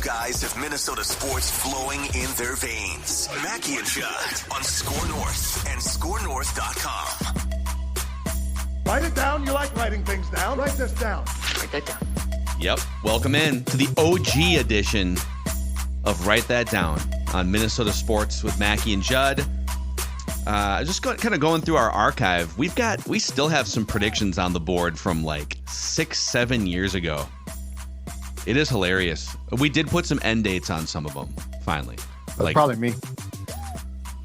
guys have Minnesota sports flowing in their veins. Mackey and Judd on Score North and ScoreNorth.com. Write it down. You like writing things down. Write this down. Write that down. Yep. Welcome in to the OG edition of Write That Down on Minnesota Sports with Mackey and Judd. Kind of going through our archive. We still have some predictions on the board from like 6-7 years ago. It is hilarious. We did put some end dates on some of them. Finally, that's probably me.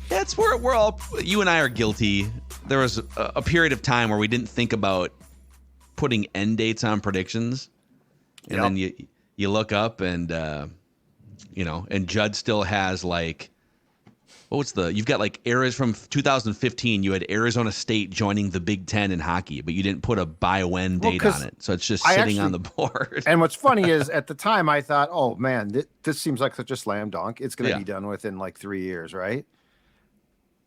That's where we're all. You and I are guilty. There was a period of time where we didn't think about putting end dates on predictions, and then you look up and and Judd still has like. You've got like eras from 2015. You had Arizona State joining the Big Ten in hockey, but you didn't put a by when date on it. So it's just sitting on the board. And what's funny is at the time I thought, oh man, this seems like such a slam dunk. It's going to be done within like 3 years, right?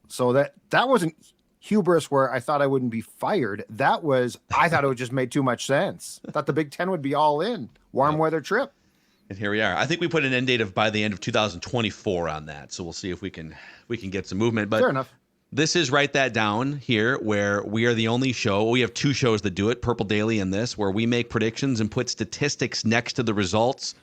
So that wasn't hubris where I thought I wouldn't be fired. I thought it would just made too much sense. I thought the Big Ten would be all in. Warm weather trip. And here we are. I think we put an end date of by the end of 2024 on that. So we'll see if we can get some movement. But fair enough. This is Write That Down here, where we are the only show. We have two shows that do it, Purple Daily and this, where we make predictions and put statistics next to the results.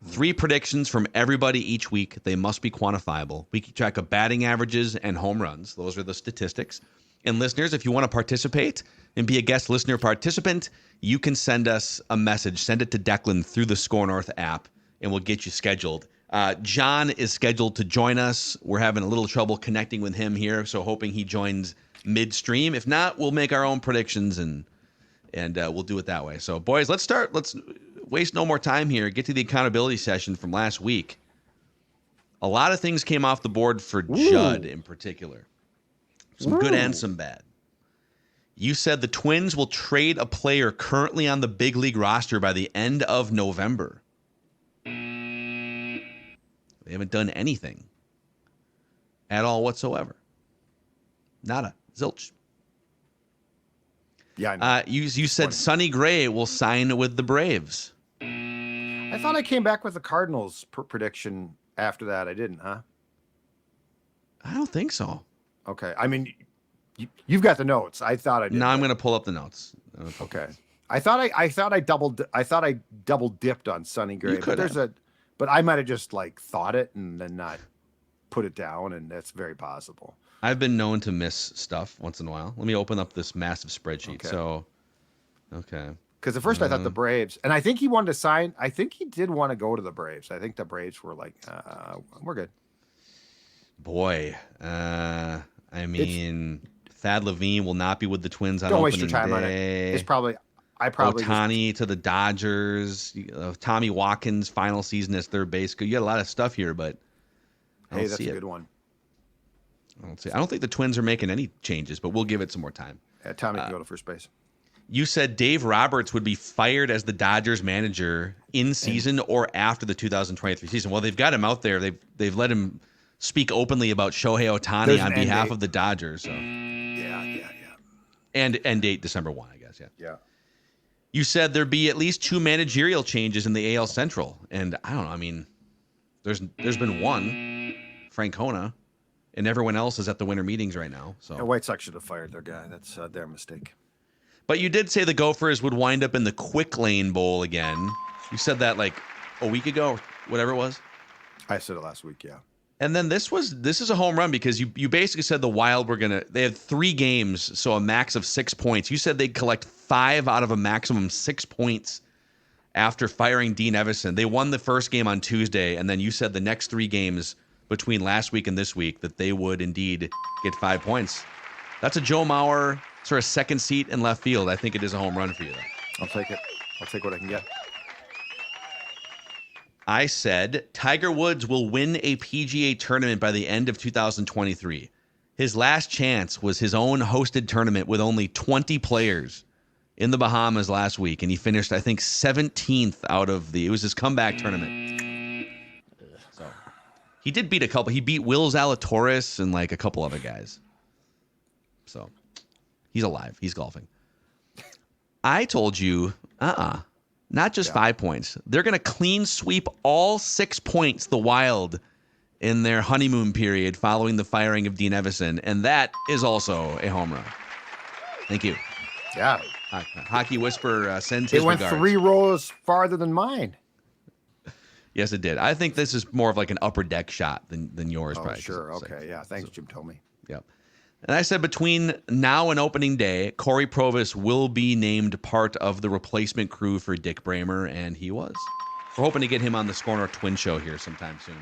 3 predictions from everybody each week. They must be quantifiable. We keep track of batting averages and home runs. Those are the statistics. And listeners, if you want to participate and be a guest listener participant, you can send us a message. Send it to Declan through the Score North app, and we'll get you scheduled. John is scheduled to join us. We're having a little trouble connecting with him here, so hoping he joins midstream. If not, we'll make our own predictions, and we'll do it that way. So, boys, let's start. Let's waste no more time here. Get to the accountability session from last week. A lot of things came off the board for Judd in particular. Some good and some bad. You said the Twins will trade a player currently on the big league roster by the end of November. They haven't done anything at all whatsoever. Nada. Zilch. Yeah, I know. You said Sonny Gray will sign with the Braves. I thought I came back with the Cardinals prediction after that. I didn't, huh? I don't think so. Okay. I mean, you've got the notes. I thought I did. No, I'm going to pull up the notes. Okay. I thought I double dipped on Sonny Gray. But I might have just like thought it and then not put it down, and that's very possible. I've been known to miss stuff once in a while. Let me open up this massive spreadsheet. Okay. Because at first I thought the Braves, and I think he wanted to sign. I think he did want to go to the Braves. I think the Braves were like, we're good. Boy, I mean, Thad Levine will not be with the Twins on don't opening waste your time day. on it. It's probably Ohtani to the Dodgers. Tommy Watkins final season as third base. You got a lot of stuff here, but hey, that's a good one. I don't think the Twins are making any changes, but we'll give it some more time. Yeah, Tommy can go to first base. You said Dave Roberts would be fired as the Dodgers manager in season or after the 2023 season. Well, they've got him out there. They've let him speak openly about Shohei Ohtani on behalf of the Dodgers. So. Yeah. And end date December 1, I guess. Yeah. You said there'd be at least 2 managerial changes in the AL Central, and I don't know. I mean, there's been one, Francona, and everyone else is at the winter meetings right now. So the White Sox should have fired their guy. That's their mistake. But you did say the Gophers would wind up in the Quick Lane Bowl again. You said that like a week ago, or whatever it was. I said it last week, yeah. And then this is a home run because you basically said the Wild they had 3 games, so a max of 6 points. You said they'd collect 5 out of a maximum 6 points after firing Dean Evison. They won the first game on Tuesday, and then you said the next 3 games between last week and this week that they would indeed get 5 points. That's a Joe Mauer sort of second seat in left field. I think it is a home run for you, though. I'll take it. I'll take what I can get. I said Tiger Woods will win a PGA tournament by the end of 2023. His last chance was his own hosted tournament with only 20 players in the Bahamas last week, and he finished, I think, 17th out of it was his comeback tournament. So he did beat a couple. He beat Will Zalatoris and like a couple other guys. So he's alive. He's golfing. I told you, Not just 5 points. They're going to clean sweep all 6 points, the Wild, in their honeymoon period following the firing of Dean Evison. And that is also a home run. Thank you. Yeah. Hockey Whisper sends his It went regards. 3 rows farther than mine. Yes, it did. I think this is more of like an upper deck shot than yours, Oh, probably. sure. Okay. Yeah. Thanks, Jim told me. Yep. And I said between now and opening day, Corey Provis will be named part of the replacement crew for Dick Bramer, and he was. We're hoping to get him on the Score North Twin Show here sometime soon.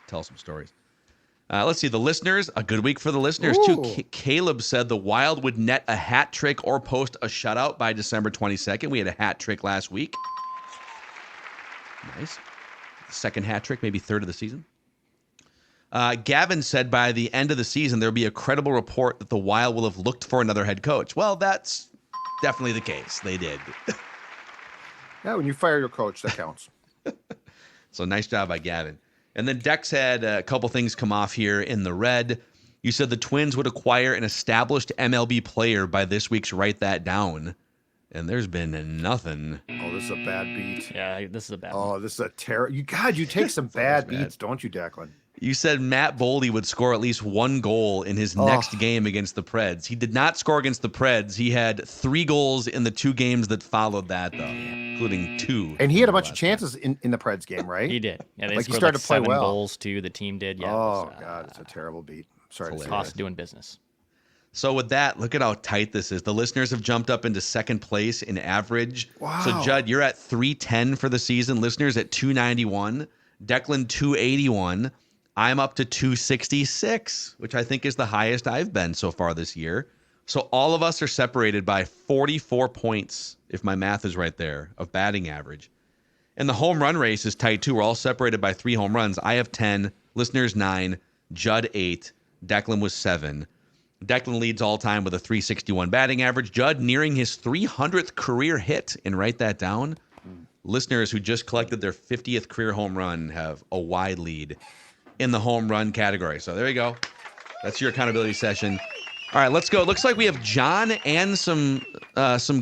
Tell some stories. Let's see. The listeners, a good week for the listeners, too. Caleb said the Wild would net a hat trick or post a shutout by December 22nd. We had a hat trick last week. Nice. Second hat trick, maybe third of the season. Gavin said by the end of the season, there'll be a credible report that the Wild will have looked for another head coach. Well, that's definitely the case. They did. Yeah, when you fire your coach, that counts. So nice job by Gavin. And then Dex had a couple things come off here in the red. You said the Twins would acquire an established MLB player by this week's Write That Down. And there's been nothing. Oh, this is a bad beat. Yeah, this is a bad Oh, one. this is a terrible. You take some bad beats, don't you, Declan? You said Matt Boldy would score at least 1 goal in his next game against the Preds. He did not score against the Preds. He had 3 goals in the 2 games that followed that, though, including 2. And he had a bunch of chances in the Preds game, right? He did. Yeah, they Like, he scored started to play 7 well. goals too. The team did. Yeah. Oh, God, it's a terrible beat. Sorry to say Cost that. doing business. So with that, look at how tight this is. The listeners have jumped up into second place in average. Wow. So, Judd, you're at 310 for the season. Listeners at 291. Declan, 281. I'm up to 266, which I think is the highest I've been so far this year. So all of us are separated by 44 points, if my math is right there, of batting average. And the home run race is tight, too. We're all separated by 3 home runs. I have 10, listeners 9, Judd 8, Declan was 7. Declan leads all time with a 361 batting average. Judd nearing his 300th career hit. And write that down. Listeners who just collected their 50th career home run have a wide lead in the home run category. So there you go. That's your accountability session. All right, let's go. It looks like we have John and some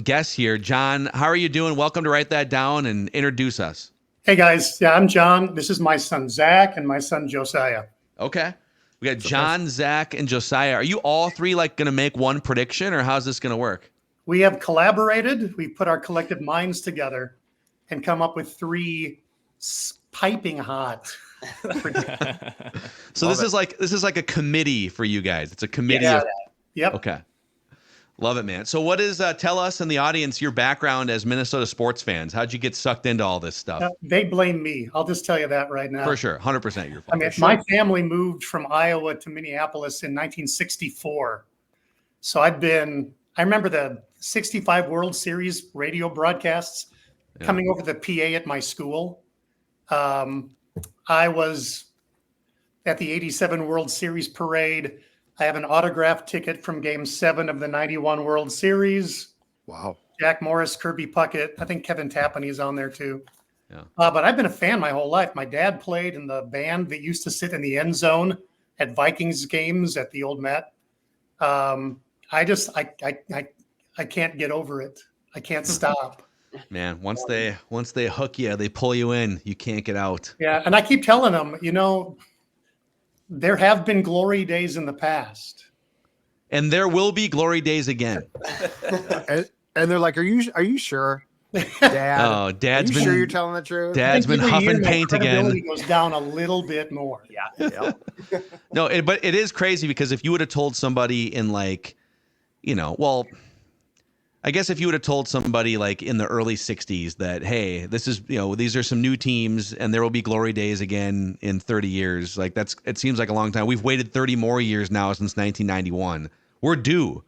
guests here. John, how are you doing? Welcome to Write That Down and introduce us. Hey guys, yeah, I'm John. This is my son Zach and my son Josiah. Okay. We got John, Zach, and Josiah. Are you all 3 like going to make one prediction, or how's this going to work? We have collaborated. We put our collective minds together and come up with 3 piping hot. So this is like a committee for you guys. It's a committee. Yeah. Yep. Okay. Love it, man. So what is, tell us and the audience your background as Minnesota sports fans. How'd you get sucked into all this stuff? They blame me. I'll just tell you that right now. For sure. 100% your fault. I mean, my family moved from Iowa to Minneapolis in 1964. So I remember the 65 World Series radio broadcasts coming over the PA at my school. I was at the 87 World Series parade. I have an autographed ticket from Game 7 of the 91 World Series. Wow. Jack Morris, Kirby Puckett. I think Kevin Tapani's on there too. Yeah. But I've been a fan my whole life. My dad played in the band that used to sit in the end zone at Vikings games at the old Met. I can't get over it. I can't stop. Man, once they hook you, they pull you in. You can't get out. Yeah, and I keep telling them, there have been glory days in the past. And there will be glory days again. and they're like, "Are you sure, Dad? Oh, Dad's are you been sure you're telling the truth? Dad's been Every year, huffing my paint credibility again. goes down a little bit more. Yeah. No, but it is crazy because if you would have told somebody in I guess if you would have told somebody like in the early 60s that, hey, this is, these are some new teams and there will be glory days again in 30 years. Like it seems like a long time. We've waited 30 more years now since 1991. We're due.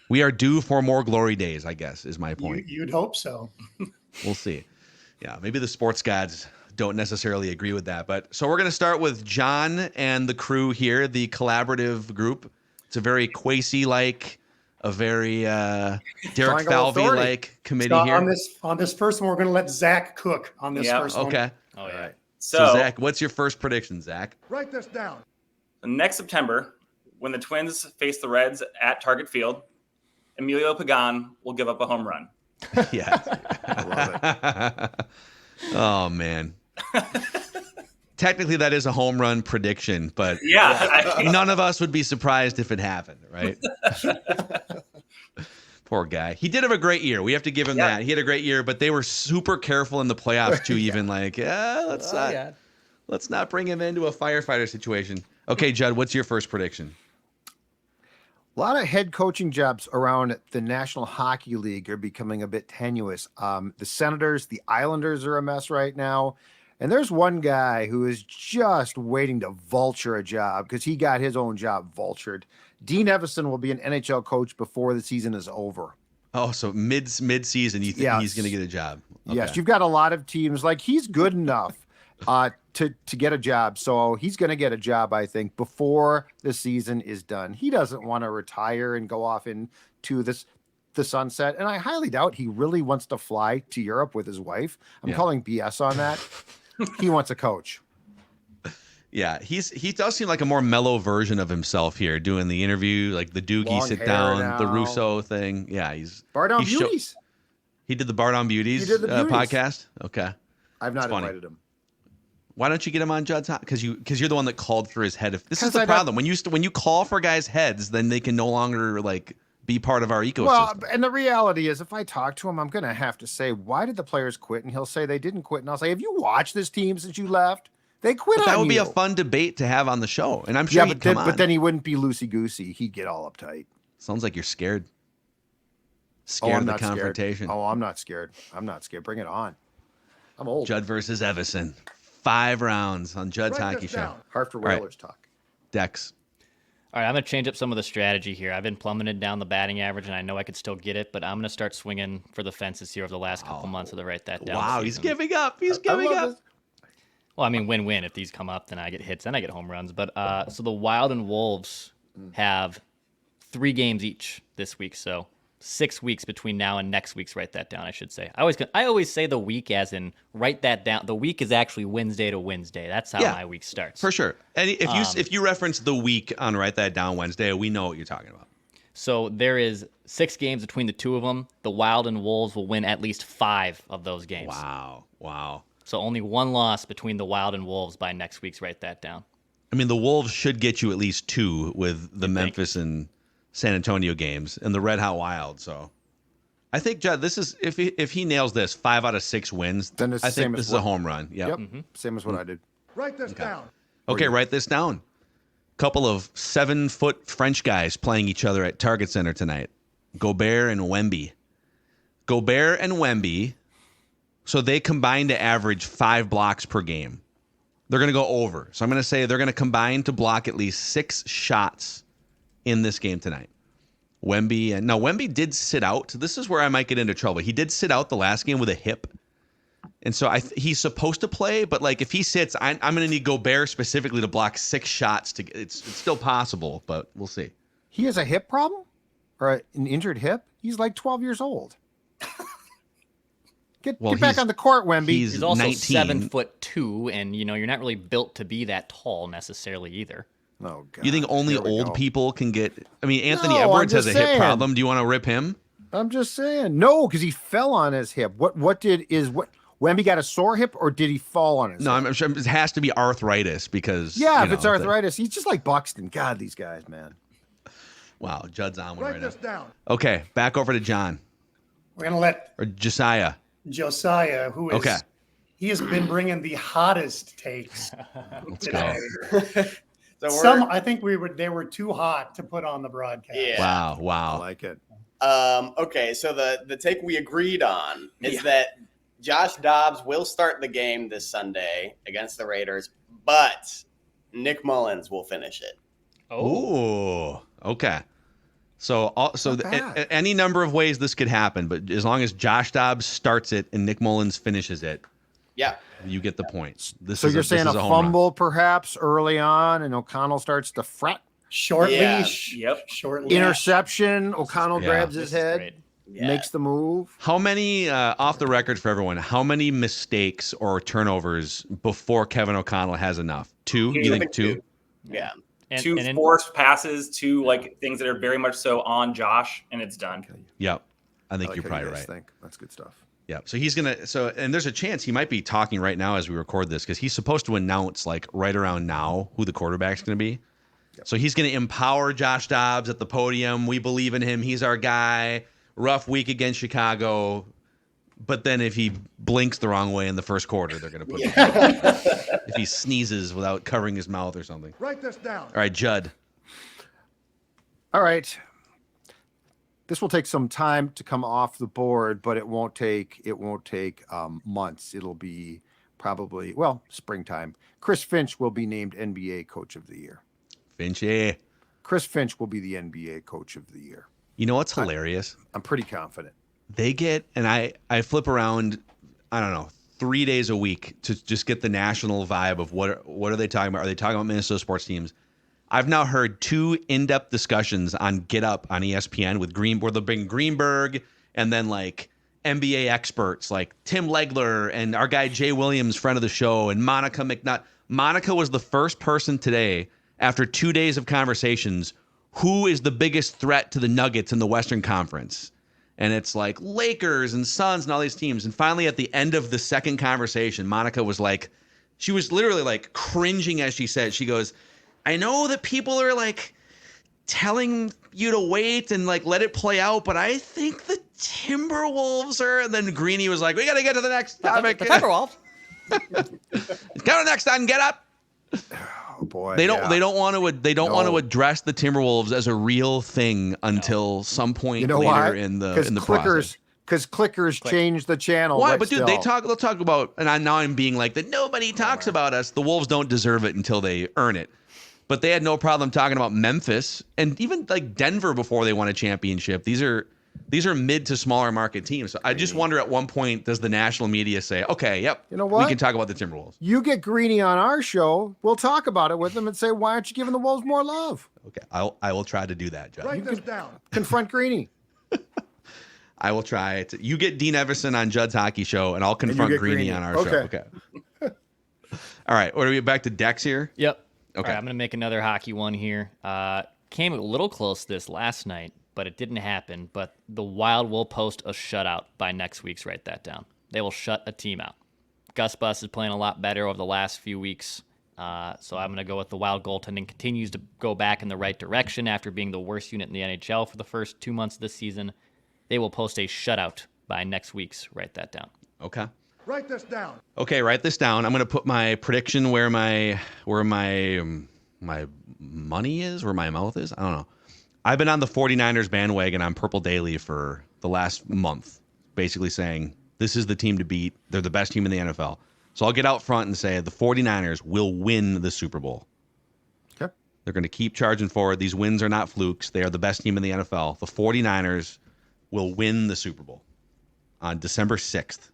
We are due for more glory days, I guess, is my point. You'd hope so. We'll see. Yeah, maybe the sports gods don't necessarily agree with that. But so we're going to start with John and the crew here, the collaborative group. It's a very Kwesi-like, a very Derek Falvey-like committee So here. on this first one, we're going to let Zach cook on this first one. Okay. Oh yeah. So Zach, what's your first prediction, Zach? Write this down. Next September, when the Twins face the Reds at Target Field, Emilio Pagan will give up a home run. Yeah. I love it. Oh, man. Technically, that is a home run prediction, but Yeah. none of us would be surprised if it happened, right? Poor guy. He did have a great year. We have to give him that. He had a great year, but they were super careful in the playoffs too. Even like, let's not bring him into a firefighter situation. Okay, Judd, what's your first prediction? A lot of head coaching jobs around the National Hockey League are becoming a bit tenuous. The Senators, the Islanders are a mess right now. And there's one guy who is just waiting to vulture a job because he got his own job vultured. Dean Evison will be an NHL coach before the season is over. Oh, so mid-season, you think he's going to get a job? Okay. Yes, you've got a lot of teams. Like, he's good enough to get a job. So he's going to get a job, I think, before the season is done. He doesn't want to retire and go off into the sunset. And I highly doubt he really wants to fly to Europe with his wife. I'm calling BS on that. He wants a coach. Yeah, he does seem like a more mellow version of himself here, doing the interview, like the Doogie Long sit hair down, now. the Russo thing. Yeah, Bardon Beauties. He did the Bardon Beauties, He did the Beauties. podcast. Okay, I've not funny. invited him. Why don't you get him on Judd's? Because you're the one that called for his head. This is the problem. When you call for guys' heads, then they can no longer like be part of our ecosystem. Well, and the reality is, if I talk to him, I'm going to have to say, "Why did the players quit?" And he'll say they didn't quit. And I'll say, "Have you watched this team since you left? They quit but on you." That would be a fun debate to have on the show, and I'm sure he'd come on. But then he wouldn't be loosey goosey. He'd get all uptight. Sounds like you're scared. I'm of the not confrontation. Scared. Oh, I'm not scared. I'm not scared. Bring it on. I'm old. Judd versus Evison. 5 rounds on Judd's Hockey Show. Hartford All right. Whalers talk. Dex. All right, I'm going to change up some of the strategy here. I've been plummeted down the batting average, and I know I could still get it, but I'm going to start swinging for the fences here over the last couple months to write that down. Wow, he's giving up. He's giving up. Well, I mean, win-win. If these come up, then I get hits, then I get home runs. But so the Wild and Wolves have 3 games each this week, so 6 weeks between now and next week's. Write that down, I should say. I always say the week as in write that down. The week is actually Wednesday to Wednesday. That's how my week starts. For sure. And if you reference the week on Write That Down Wednesday, we know what you're talking about. So there is 6 games between the two of them. The Wild and Wolves will win at least 5 of those games. Wow. So only 1 loss between the Wild and Wolves by next week's. Write that down. I mean, the Wolves should get you at least 2 with the Memphis and San Antonio games and the Red Hot Wild. So I think, Judd, this is if he nails this 5 out of 6 wins, then it's I the same think this as is a home run. Yep. Same as what I did. Write this down. Okay, write this down. Couple of 7-foot French guys playing each other at Target Center tonight. Gobert and Wemby. So they combine to average 5 blocks per game. They're going to go over. So I'm going to say they're going to combine to block at least 6 shots in this game tonight. Wemby did sit out. This is where I might get into trouble. He did sit out the last game with a hip. And so he's supposed to play, but like if he sits, I'm going to need Gobert specifically to block 6 shots. It's still possible, but we'll see. He has a hip problem or an injured hip. He's like 12 years old. Get back on the court, Wemby. He's also 19. 7'2", and you're not really built to be that tall necessarily either. Oh, God. You think only old people can get? I mean, Anthony No, Edwards I'm has a just hip saying. problem. Do you want to rip him? I'm just saying. No, because he fell on his hip. Wemby got a sore hip, or did he fall on his hip? I'm sure it has to be arthritis because. If it's arthritis, he's just like Buxton. God, these guys, man. Wow, Judd's on one Write right this now. down. Okay, back over to John We're going to let or Josiah. Josiah, who is he has been bringing the hottest takes. Let's go. I think they were too hot to put on the broadcast. Yeah. Wow. I like it. Okay, so the take we agreed on is that Josh Dobbs will start the game this Sunday against the Raiders, but Nick Mullins will finish it. Oh, okay. So any number of ways this could happen, but as long as Josh Dobbs starts it and Nick Mullins finishes it, you get the points. So you're saying a fumble perhaps early on, and O'Connell starts to fret? Short leash. Yep. Short leash. Interception. O'Connell grabs his head, makes the move. How many, off the record for everyone, how many mistakes or turnovers before Kevin O'Connell has enough? 2? You think 2? Yeah. Two forced passes, 2 like things that are very much so on Josh, and it's done. Yep. I think like you're how probably you guys right. think. That's good stuff. Yeah. So he's going to, and there's a chance he might be talking right now as we record this because he's supposed to announce like right around now who the quarterback's going to be. Yep. So he's going to empower Josh Dobbs at the podium. We believe in him. He's our guy. Rough week against Chicago. But then if he blinks the wrong way in the first quarter, they're going to put him if he sneezes without covering his mouth or something. Write this down. All right, Judd. All right. This will take some time to come off the board, but it won't take months. It'll be probably, springtime. Chris Finch will be named NBA Coach of the Year. Finch, yeah. Chris Finch will be the NBA Coach of the Year. You know what's hilarious? I'm pretty confident. They get, and I flip around, I don't know, 3 days a week to just get the national vibe of what are they talking about? Are they talking about Minnesota sports teams? I've now heard 2 in-depth discussions on Get Up on ESPN with where they'll bring Greenberg and then like NBA experts like Tim Legler and our guy Jay Williams, friend of the show, and Monica McNutt. Monica was the first person today after 2 days of conversations who is the biggest threat to the Nuggets in the Western Conference. And it's like Lakers and Suns and all these teams. And finally, at the end of the second conversation, Monica was like, she was literally like cringing as she said, she goes, I know that people are like telling you to wait and like let it play out, but I think the Timberwolves are. And then Greeny was like, we got to get to the next topic. The Timberwolves. Coming next on Get Up. Oh boy. They don't want to address the Timberwolves as a real thing until some point later in the process. Because clickers change the channel. Why? But dude, they'll talk about, and now I'm being like that. Nobody talks about us. The Wolves don't deserve it until they earn it. But they had no problem talking about Memphis and even like Denver before they won a championship. These are mid to smaller market teams. So I just wonder at one point, does the national media say, okay, yep, you know what? We can talk about the Timberwolves. You get Greeny on our show, we'll talk about it with them and say, why aren't you giving the Wolves more love? Okay, I will try to do that, Judd. Write this down. Confront Greeny. I will try it. You get Dean Everson on Judd's hockey show, and I'll confront Greeny on our show. Okay. All right. What are we back to Dex here? Yep. Okay. All right, I'm going to make another hockey one here. Came a little close this last night, but it didn't happen. But the Wild will post a shutout by next week's. Write that down. They will shut a team out. Gus Bus is playing a lot better over the last few weeks. So I'm going to go with the Wild goaltending continues to go back in the right direction after being the worst unit in the NHL for the first 2 months of this season. They will post a shutout by next week's. Write that down. Okay. Write this down. Okay, write this down. I'm going to put my prediction where my money is, where my mouth is. I don't know. I've been on the 49ers bandwagon on Purple Daily for the last month, basically saying this is the team to beat. They're the best team in the NFL. So I'll get out front and say the 49ers will win the Super Bowl. Okay. They're going to keep charging forward. These wins are not flukes. They are the best team in the NFL. The 49ers will win the Super Bowl on December 6th.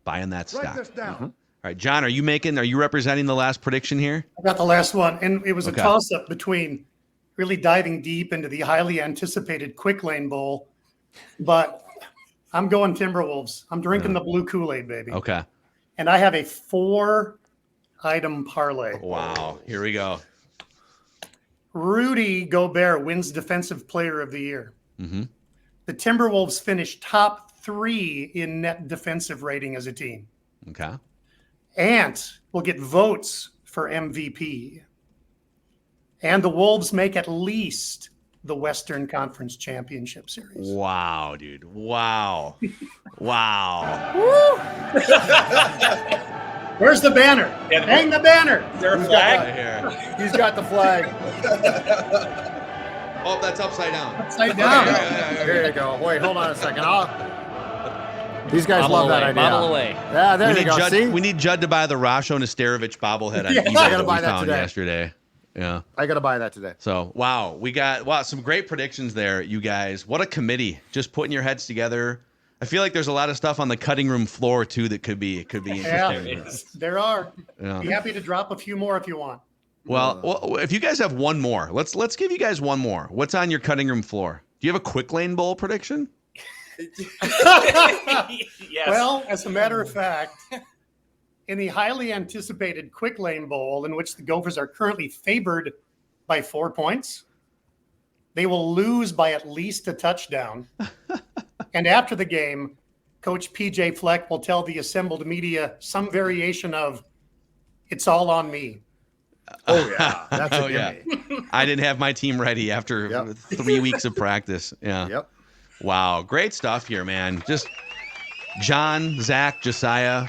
Buying that stock. Write this down. All right, John, are you representing the last prediction here? I got the last one, and it was a toss-up between really diving deep into the highly anticipated Quick Lane Bowl, but I'm going Timberwolves. I'm drinking the blue Kool-Aid, baby. Okay. And I have a 4-item parlay. Wow. Here we go. Rudy Gobert wins Defensive Player of the Year. Mm-hmm. The Timberwolves finish top 3 in net defensive rating as a team. Okay. Ant will get votes for MVP. And the Wolves make at least the Western Conference Championship Series. Wow, dude. Wow. Wow. Where's the banner? Hang the banner. Is there a flag? He's got the flag. Oh, that's upside down. Upside down. There you go. Wait, hold on a second. These guys Bobble love away, that idea. bobble away. Yeah, there you go. Judd, See? we need Judd to buy the Rasho Nesterovich bobblehead on eBay I gotta that buy we that found today. yesterday. Yeah. I got to buy that today. So, we got some great predictions there, you guys. What a committee. Just putting your heads together. I feel like there's a lot of stuff on the cutting room floor, too, that could be interesting. Yeah, there are. Yeah. Be happy to drop a few more if you want. Well, if you guys have one more, let's give you guys one more. What's on your cutting room floor? Do you have a Quick Lane Bowl prediction? Yes. Well, as a matter of fact, in the highly anticipated Quick Lane Bowl, in which the Gophers are currently favored by 4 points, they will lose by at least a touchdown. And after the game, Coach PJ Fleck will tell the assembled media some variation of, "It's all on me." Oh yeah, that's a yeah. gimme. I didn't have my team ready after 3 weeks of practice. Yeah. Yep. Wow. Great stuff here, man. Just John, Zach, Josiah,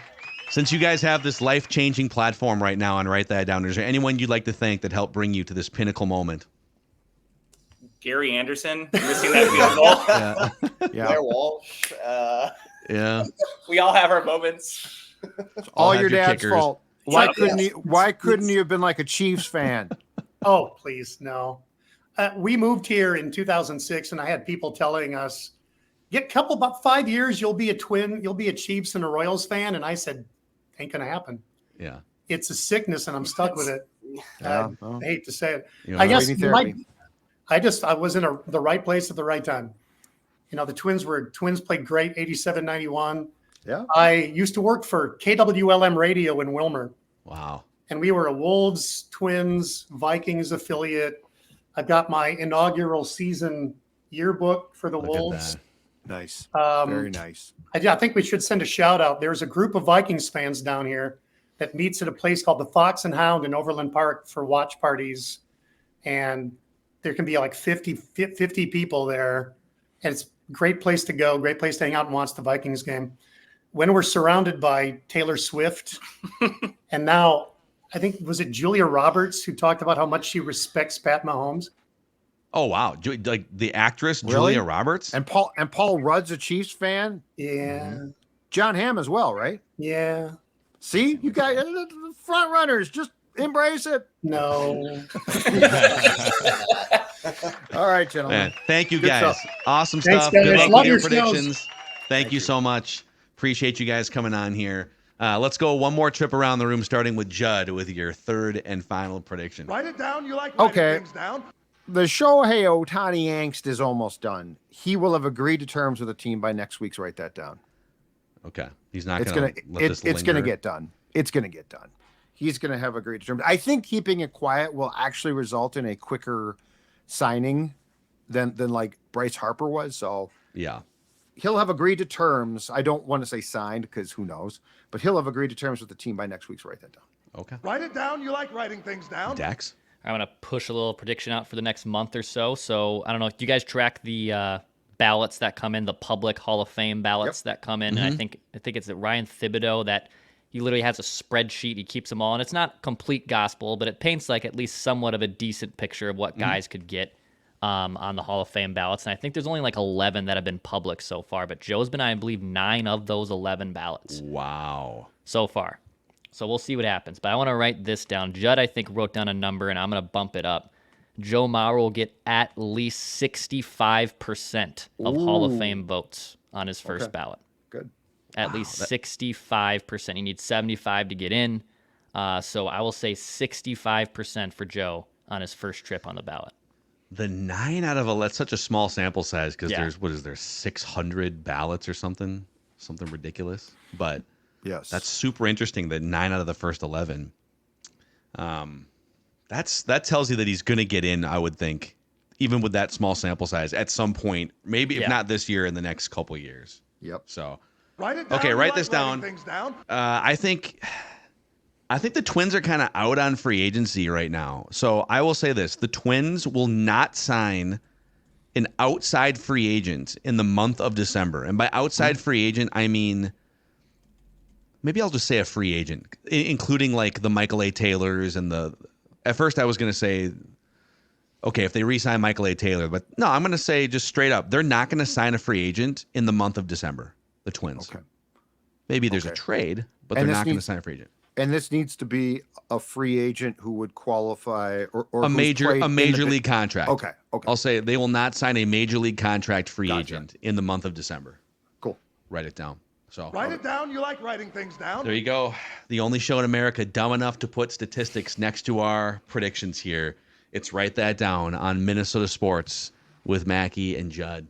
since you guys have this life-changing platform right now and Write That Down, is there anyone you'd like to thank that helped bring you to this pinnacle moment? Gary Anderson missing that field goal. Yeah. Blair Walsh. Yeah. We all have our moments. All have your dad's kickers. fault. Why Yes. couldn't you? Why couldn't you have been like a Chiefs fan? Oh, please, no. We moved here in 2006, and I had people telling us, about 5 years, you'll be a Twin, you'll be a Chiefs and a Royals fan. And I said, ain't going to happen. Yeah. It's a sickness, and I'm stuck with it. Yeah, I hate to say it. You know, I guess Waiting therapy. I was in the right place at the right time. The Twins played great, 87, 91. Yeah. I used to work for KWLM Radio in Wilmer, Wow. and we were a Wolves, Twins, Vikings affiliate. I've got my inaugural season yearbook for the Look at Wolves. that. Nice. Um, Very nice. I think we should send a shout out. There's a group of Vikings fans down here that meets at a place called the Fox and Hound in Overland Park for watch parties. And there can be like 50 people there. And it's a great place to go, great place to hang out and watch the Vikings game. When we're surrounded by Taylor Swift, and now I think, was it Julia Roberts who talked about how much she respects Pat Mahomes? Oh, wow. Like the actress, Really? Julia Roberts? And Paul Rudd's a Chiefs fan. Yeah. John Hamm as well, right? Yeah. See, you guys, the front runners, just embrace it. No. All right, gentlemen. Man, thank you Good guys. stuff. Awesome Thanks, stuff. guys. Good luck Love with your your shows. predictions. Thank you so much. Appreciate you guys coming on here. Let's go one more trip around the room, starting with Judd with your third and final prediction. Write it down. You like writing Okay. things down? The Shohei Ohtani angst is almost done. He will have agreed to terms with the team by next week's. Write that down. Okay. He's not It's going gonna to let this it's gonna linger. get done. It's gonna get done. He's gonna have agreed to terms. I think keeping it quiet will actually result in a quicker signing than like Bryce Harper was. So Yeah. he'll have agreed to terms. I don't want to say signed because who knows, but he'll have agreed to terms with the team by next week's. Write that down. Okay. Write it down. You like writing things down? Dex? I want to push a little prediction out for the next month or so. So I don't know. Do you guys track the ballots that come in, the public Hall of Fame ballots that come in? And I think it's Ryan Thibodeau that he literally has a spreadsheet. He keeps them all, and it's not complete gospel, but it paints like at least somewhat of a decent picture of what guys could get on the Hall of Fame ballots. And I think there's only like 11 that have been public so far, but Joe's been, I believe, 9 of those 11 ballots Wow. so far. So we'll see what happens. But I want to write this down. Judd, I think, wrote down a number, and I'm going to bump it up. Joe Mauer will get at least 65% of Hall of Fame votes on his first ballot. Good. At least 65%. He needs 75 to get in. So I will say 65% for Joe on his first trip on the ballot. The 9 out of 11, that's such a small sample size because Yeah. there's 600 ballots or something ridiculous. But Yes. that's super interesting that 9 out of the first 11. That tells you that he's going to get in, I would think, even with that small sample size at some point, maybe if not this year, in the next couple of years. Yep. So, Write it down. okay, You write like this writing down. Things down. I think the Twins are kind of out on free agency right now. So I will say this: the Twins will not sign an outside free agent in the month of December. And by outside free agent, I mean, maybe I'll just say a free agent, including like the Michael A. Taylors and at first I was going to say, okay, if they re-sign Michael A. Taylor, but no, I'm going to say just straight up, they're not going to sign a free agent in the month of December, the Twins. Okay. Maybe there's a Okay. trade, but And they're this not going to needs- sign a free agent. And this needs to be a free agent who would qualify or A who's major played in the league contract. Okay. Okay. I'll say they will not sign a major league contract free Gotcha. agent in the month of December. Cool. Write it down. So Write it down. You like writing things down? there you go. The only show in America dumb enough to put statistics next to our predictions here. It's Write That Down on Minnesota Sports with Mackey and Judd.